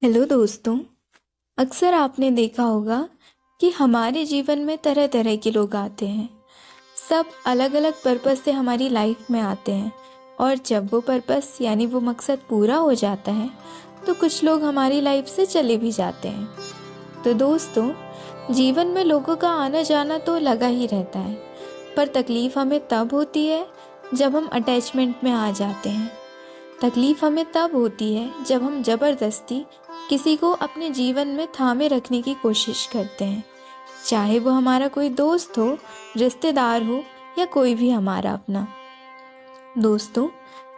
Hello दोस्तों। अक्सर आपने देखा होगा कि हमारे जीवन में तरह तरह के लोग आते हैं। सब अलग अलग पर्पस से हमारी लाइफ में आते हैं और जब वो पर्पस यानी वो मकसद पूरा हो जाता है तो कुछ लोग हमारी लाइफ से चले भी जाते हैं। तो दोस्तों, जीवन में लोगों का आना जाना तो लगा ही रहता है, पर तकलीफ़ हमें तब होती है जब हम अटैचमेंट में आ जाते हैं। तकलीफ हमें तब होती है जब हम ज़बरदस्ती किसी को अपने जीवन में थामे रखने की कोशिश करते हैं, चाहे वो हमारा कोई दोस्त हो, रिश्तेदार हो या कोई भी हमारा अपना। दोस्तों,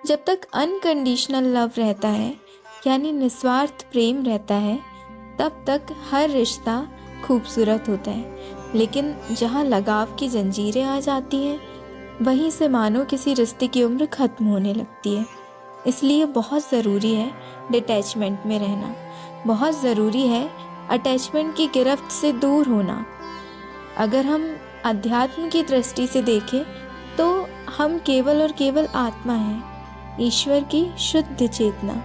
जब तक अनकंडीशनल लव रहता है यानी निस्वार्थ प्रेम रहता है, तब तक हर रिश्ता खूबसूरत होता है। लेकिन जहाँ लगाव की जंजीरें आ जाती हैं, वहीं से मानो किसी रिश्ते की उम्र खत्म होने लगती है। इसलिए बहुत ज़रूरी है डिटैचमेंट में रहना। बहुत ज़रूरी है अटैचमेंट की गिरफ्त से दूर होना। अगर हम अध्यात्म की दृष्टि से देखें तो हम केवल और केवल आत्मा हैं, ईश्वर की शुद्ध चेतना,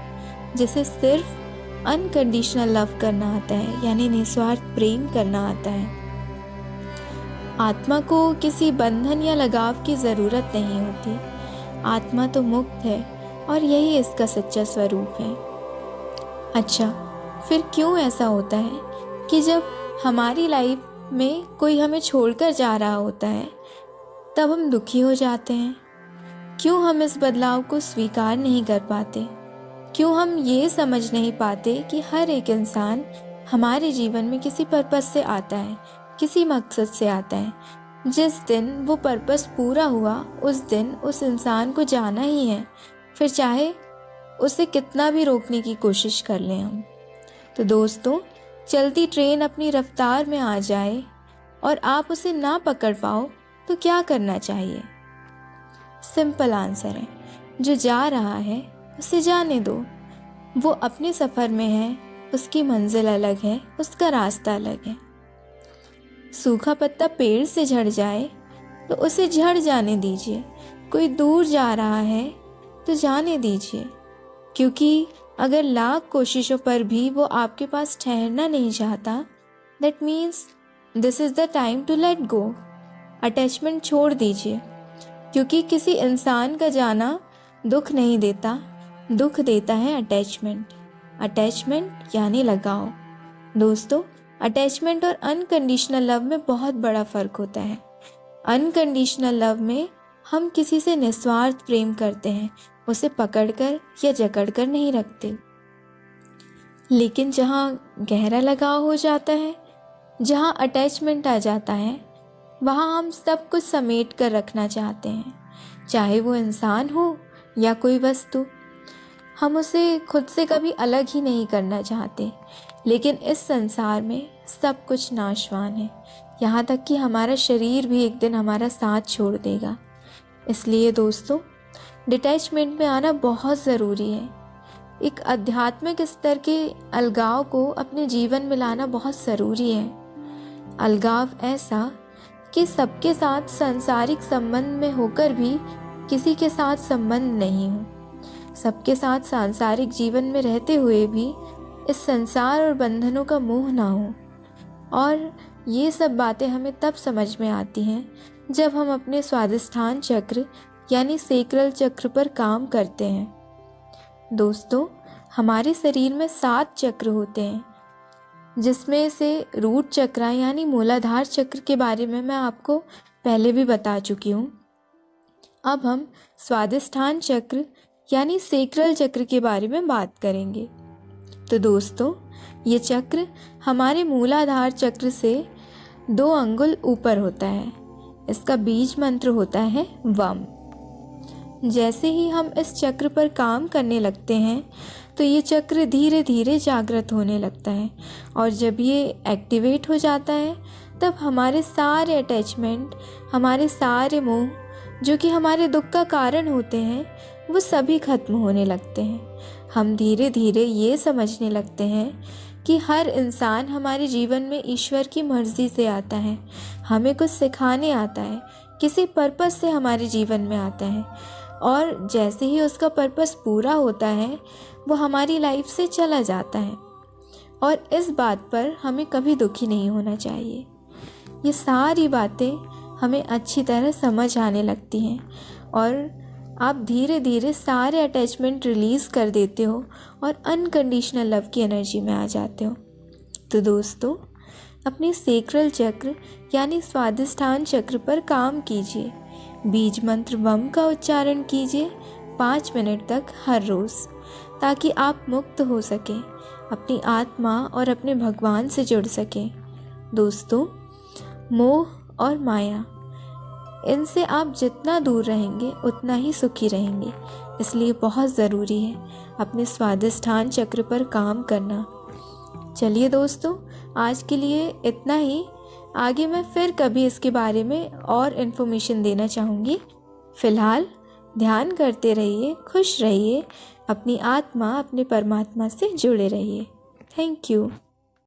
जिसे सिर्फ अनकंडीशनल लव करना आता है यानी निस्वार्थ प्रेम करना आता है। आत्मा को किसी बंधन या लगाव की ज़रूरत नहीं होती। आत्मा तो मुक्त है और यही इसका सच्चा स्वरूप है। अच्छा, फिर क्यों ऐसा होता है कि जब हमारी लाइफ में कोई हमें छोड़कर जा रहा होता है तब हम दुखी हो जाते हैं? क्यों हम इस बदलाव को स्वीकार नहीं कर पाते? क्यों हम ये समझ नहीं पाते कि हर एक इंसान हमारे जीवन में किसी पर्पस से आता है, किसी मकसद से आता है। जिस दिन वो पर्पस पूरा हुआ उस दिन उस इंसान को जाना ही है, फिर चाहे उसे कितना भी रोकने की कोशिश कर लें हम। तो दोस्तों, चलती ट्रेन अपनी रफ्तार में आ जाए और आप उसे ना पकड़ पाओ तो क्या करना चाहिए? सिंपल आंसर है, जो जा रहा है उसे जाने दो। वो अपने सफ़र में है, उसकी मंजिल अलग है, उसका रास्ता अलग है। सूखा पत्ता पेड़ से झड़ जाए तो उसे झड़ जाने दीजिए। कोई दूर जा रहा है तो जाने दीजिए, क्योंकि अगर लाख कोशिशों पर भी वो आपके पास ठहरना नहीं चाहता, that means this is the time to let go. Attachment छोड़ दीजिए, क्योंकि किसी इंसान का जाना दुख नहीं देता, दुख देता है अटैचमेंट। अटैचमेंट यानी लगाव। दोस्तों, अटैचमेंट और अनकंडीशनल लव में बहुत बड़ा फ़र्क होता है। अनकंडीशनल लव में हम किसी से निस्वार्थ प्रेम करते हैं, उसे पकड़कर या जकड़कर नहीं रखते। लेकिन जहाँ गहरा लगाव हो जाता है, जहाँ अटैचमेंट आ जाता है, वहाँ हम सब कुछ समेट कर रखना चाहते हैं, चाहे वो इंसान हो या कोई वस्तु। हम उसे खुद से कभी अलग ही नहीं करना चाहते। लेकिन इस संसार में सब कुछ नाशवान है, यहाँ तक कि हमारा शरीर भी एक दिन हमारा साथ छोड़ देगा। इसलिए दोस्तों, डिटैचमेंट में आना बहुत ज़रूरी है। एक आध्यात्मिक स्तर के अलगाव को अपने जीवन में लाना बहुत ज़रूरी है। अलगाव ऐसा कि सबके साथ सांसारिक संबंध में होकर भी किसी के साथ संबंध नहीं हो, सबके साथ सांसारिक जीवन में रहते हुए भी इस संसार और बंधनों का मोह ना हो। और ये सब बातें हमें तब समझ में आती हैं जब हम अपने स्वादिष्ठान चक्र यानी सेक्रल चक्र पर काम करते हैं। दोस्तों, हमारे शरीर में 7 चक्र होते हैं, जिसमें से रूट चक्र यानी मूलाधार चक्र के बारे में मैं आपको पहले भी बता चुकी हूँ। अब हम स्वादिष्ठान चक्र यानी सेक्रल चक्र के बारे में बात करेंगे। तो दोस्तों, ये चक्र हमारे मूलाधार चक्र से 2 अंगुल ऊपर होता है। इसका बीज मंत्र होता है वम। जैसे ही हम इस चक्र पर काम करने लगते हैं तो ये चक्र धीरे धीरे जागृत होने लगता है, और जब ये एक्टिवेट हो जाता है तब हमारे सारे अटैचमेंट, हमारे सारे मोह जो कि हमारे दुख का कारण होते हैं, वो सभी खत्म होने लगते हैं। हम धीरे धीरे ये समझने लगते हैं कि हर इंसान हमारे जीवन में ईश्वर की मर्ज़ी से आता है, हमें कुछ सिखाने आता है, किसी पर्पस से हमारे जीवन में आता है, और जैसे ही उसका पर्पस पूरा होता है वो हमारी लाइफ से चला जाता है। और इस बात पर हमें कभी दुखी नहीं होना चाहिए। ये सारी बातें हमें अच्छी तरह समझ आने लगती हैं और आप धीरे धीरे सारे अटैचमेंट रिलीज़ कर देते हो और अनकंडीशनल लव की एनर्जी में आ जाते हो। तो दोस्तों, अपने सेक्रल चक्र यानी स्वादिष्ठान चक्र पर काम कीजिए। बीज मंत्र वम का उच्चारण कीजिए 5 मिनट तक हर रोज़, ताकि आप मुक्त हो सकें, अपनी आत्मा और अपने भगवान से जुड़ सकें। दोस्तों, मोह और माया, इनसे आप जितना दूर रहेंगे उतना ही सुखी रहेंगे। इसलिए बहुत ज़रूरी है अपने स्वादिष्ठान चक्र पर काम करना। चलिए दोस्तों, आज के लिए इतना ही। आगे मैं फिर कभी इसके बारे में और इन्फॉर्मेशन देना चाहूँगी। फ़िलहाल ध्यान करते रहिए, खुश रहिए, अपनी आत्मा अपने परमात्मा से जुड़े रहिए। Thank you.